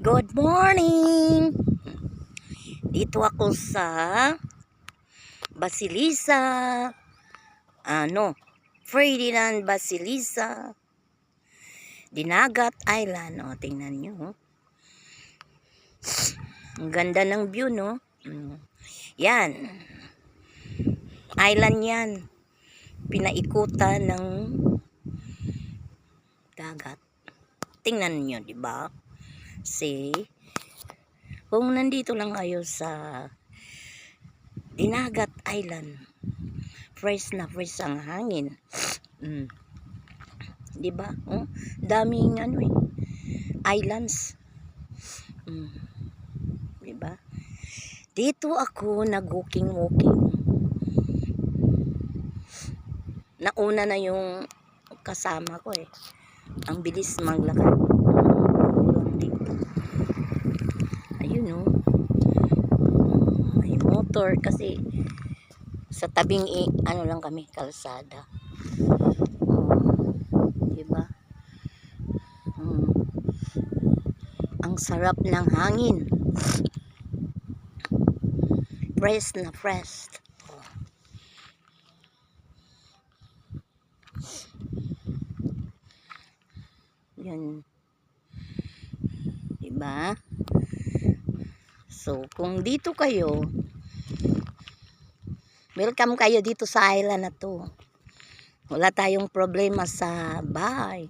Good morning! Dito ako sa Basilisa. Ferdinand Basilisa. Dinagat Island. O, tingnan nyo. Ang ganda ng view, no? Yan. Island yan. Pinaikutan ng dagat. Tingnan nyo, di ba? See? Kung nandito lang kayo sa Dinagat Island, fresh na fresh ang hangin. Di ba? Daming islands. Di ba? Dito ako nag-walking. Nauna na yung kasama ko eh. Ang bilis maglakad. Ayun may motor kasi sa tabing lang kami, kalsada. Diba? Ang sarap ng hangin. Fresh na fresh. Yan. Diba? So, kung dito kayo, welcome kayo dito sa island na to. Wala tayong problema sa bahay.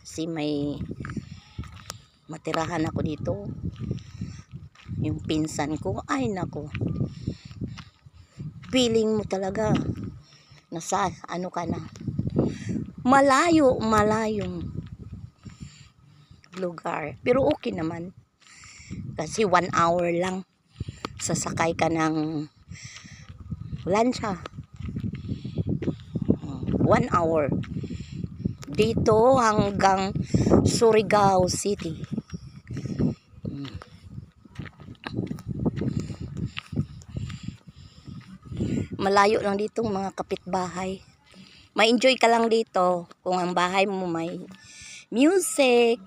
Kasi may matirahan ako dito. Yung pinsan ko, ay nako. Feeling mo talaga nasa ka na. Malayong lugar. Pero okay naman. Kasi 1 hour lang sasakay ka ng lancha. 1 hour dito hanggang Surigao City. Malayo lang dito mga kapitbahay. Ma-enjoy ka lang dito kung ang bahay mo may music.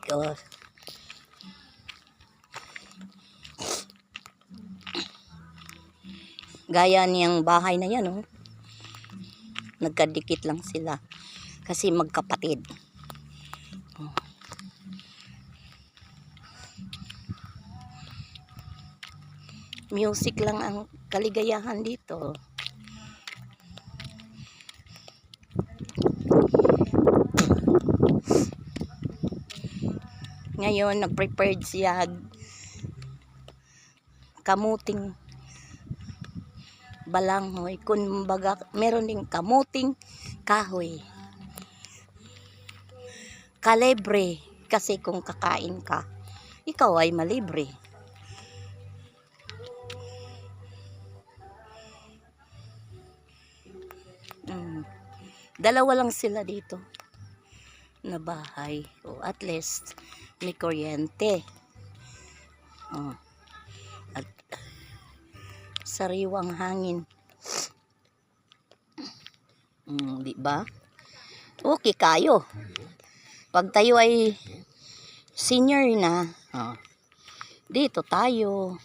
Gaya niyang bahay na yan, nagkadikit lang sila kasi magkapatid. Music lang ang kaligayahan dito. Ngayon nag-prepared siya kamuting balanghoy, kumbaga meron ding kamuting kahoy, kalebre, kasi kung kakain ka ikaw ay malibre. Dalawa lang sila dito na bahay, at least may kuryente, at sariwang hangin. Di ba? Okay kayo. Pag tayo ay senior na, dito tayo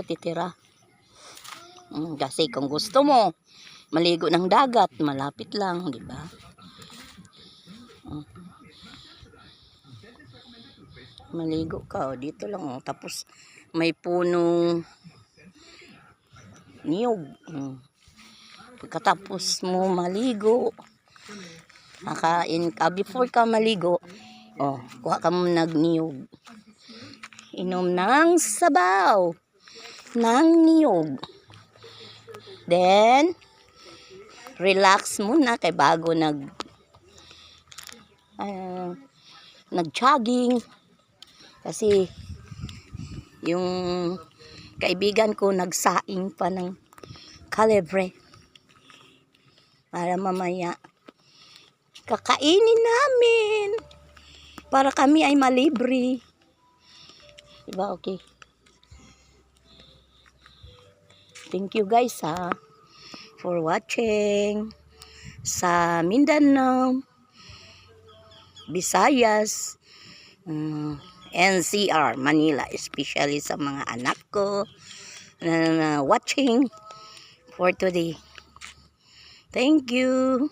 titira. Kasi kung gusto mo maligo ng dagat, malapit lang, di ba? Maligo ka, dito lang, tapos may punong niyog. Pagkatapos mo maligo, kakain ka, before ka maligo, kuha ka mo niyog, inom ng sabaw ng niyog, then relax muna kay bago nag-jogging. Kasi yung kaibigan ko nagsaing pa ng kalebre para mamaya kakainin namin para kami ay malibre. Diba? Okay. Thank you guys for watching sa Mindanao. Visayas, NCR, Manila, especially sa mga anak ko na watching for today. Thank you.